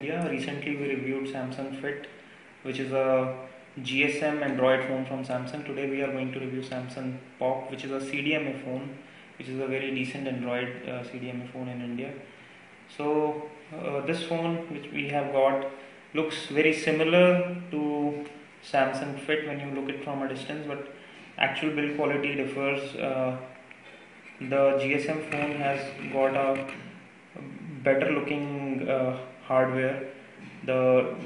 Yeah, recently we reviewed Samsung Fit, which is a GSM Android phone from Samsung. Today we are going to review Samsung Pop, which is a CDMA phone, which is a very decent Android CDMA phone in India. So this phone which we have got looks very similar to Samsung Fit when you look it from a distance, but actual build quality differs. The GSM phone has got a better looking hardware. The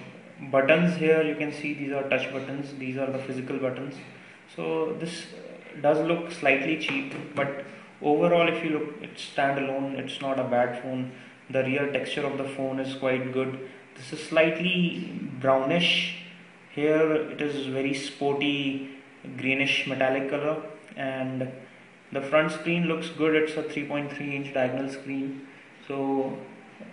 buttons here you can see, these are touch buttons, these are the physical buttons. So this does look slightly cheap, but overall if you look it standalone, it's not a bad phone. The real texture of the phone is quite good. This is slightly brownish. Here it is very sporty greenish metallic color, and the front screen looks good. It's a 3.3-inch diagonal screen. So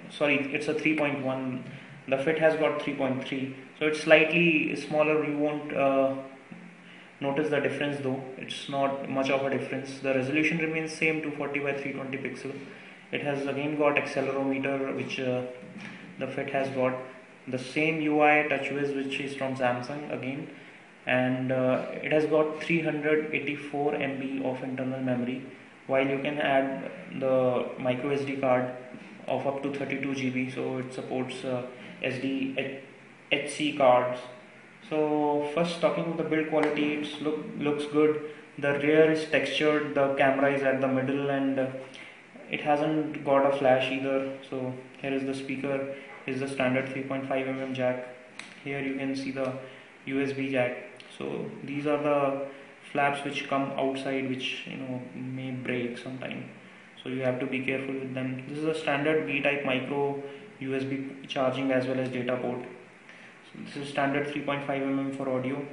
sorry, it's a 3.1. The Fit has got 3.3, so it's slightly smaller. You won't notice the difference though. It's not much of a difference. The resolution remains same, 240 by 320 pixel. It has again got accelerometer, which the Fit has got. The same UI TouchWiz, which is from Samsung again, and it has got 384 MB of internal memory, while you can add the micro SD card of up to 32 GB. So it supports SD HC cards. So first, talking about the build quality, it looks good. The rear is textured, the camera is at the middle, and it hasn't got a flash either. So here is the speaker, is the standard 3.5 mm jack. Here you can see the USB jack. So these are the flaps which come outside, which may break sometime, so you have to be careful with them. This is a standard B-type micro USB charging as well as data port. So this is standard 3.5 mm for audio.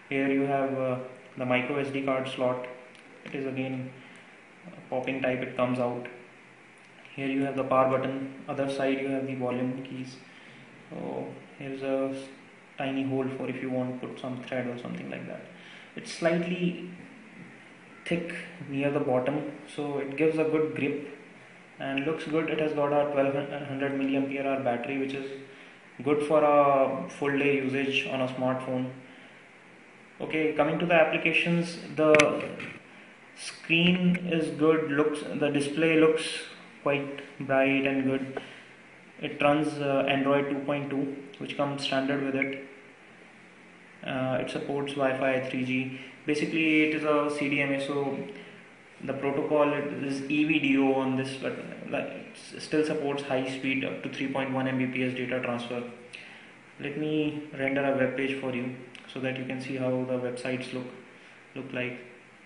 Here you have the micro SD card slot. It is again popping type, it comes out. Here you have the power button, other side you have the volume keys. So here's a tiny hole for if you want to put some thread or something like that. It's slightly thick near the bottom, so it gives a good grip and looks good. It has got a 1200 milliampere hour battery, which is good for a full day usage on a smartphone. Okay, coming to the applications, the screen is good. The display looks quite bright and good. It runs Android 2.2, which comes standard with it. It supports Wi-Fi 3G. Basically, it is a CDMA, so the protocol is EVDO on this, but it still supports high speed up to 3.1 Mbps data transfer. Let me render a web page for you so that you can see how the websites look like.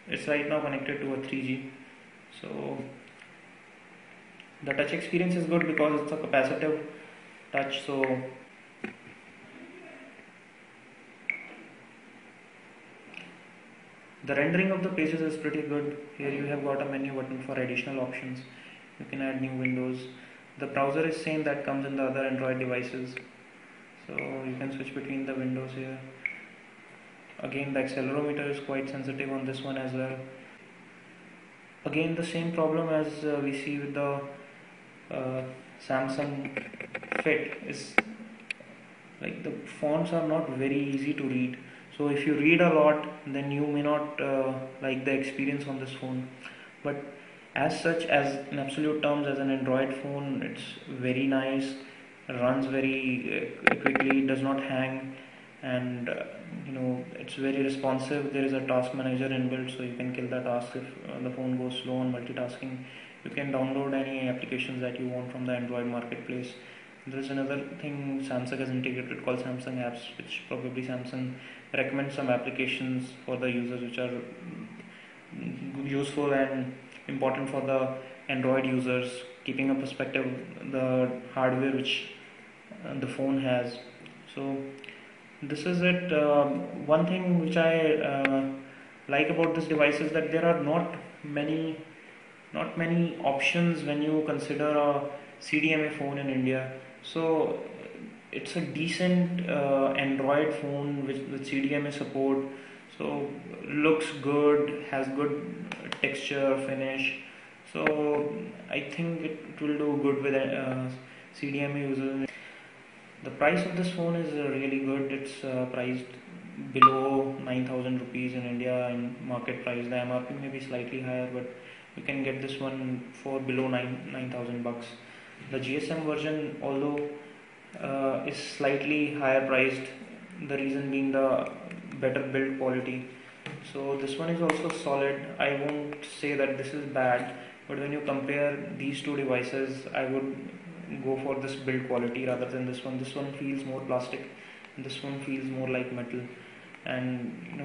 It's right now connected to a 3G. So the touch experience is good because it's a capacitive touch. So the rendering of the pages is pretty good. Here you have got a menu button for additional options. You can add new windows. The browser is same that comes in the other Android devices, so you can switch between the windows here. Again, the accelerometer is quite sensitive on this one as well. Again, the same problem as we see with the Samsung Fit is like the fonts are not very easy to read. So if you read a lot, then you may not like the experience on this phone. But as such, as in absolute terms, as an Android phone, it's very nice, runs very quickly, does not hang, and it's very responsive. There is a task manager inbuilt, so you can kill the task if the phone goes slow on multitasking. You can download any applications that you want from the Android marketplace. There is another thing Samsung has integrated called Samsung Apps, which probably Samsung recommends some applications for the users which are useful and important for the Android users, keeping a perspective the hardware which the phone has. So this is it. One thing which I like about this device is that there are not many options when you consider a CDMA phone in India. So it's a decent Android phone with CDMA support. So looks good, has good texture, finish. So I think it will do good with CDMA users. The price of this phone is really good. It's priced below 9,000 rupees in India in market price. The MRP may be slightly higher, but you can get this one for below 9,000 bucks. The GSM version, although is slightly higher priced, the reason being the better build quality. So this one is also solid. I won't say that this is bad, but when you compare these two devices, I would go for this build quality rather than this one. This one feels more plastic, this one feels more like metal, and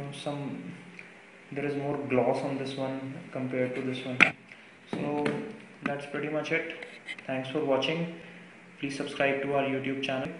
there is more gloss on this one compared to this one. So that's pretty much it. Thanks for watching. Please subscribe to our YouTube channel.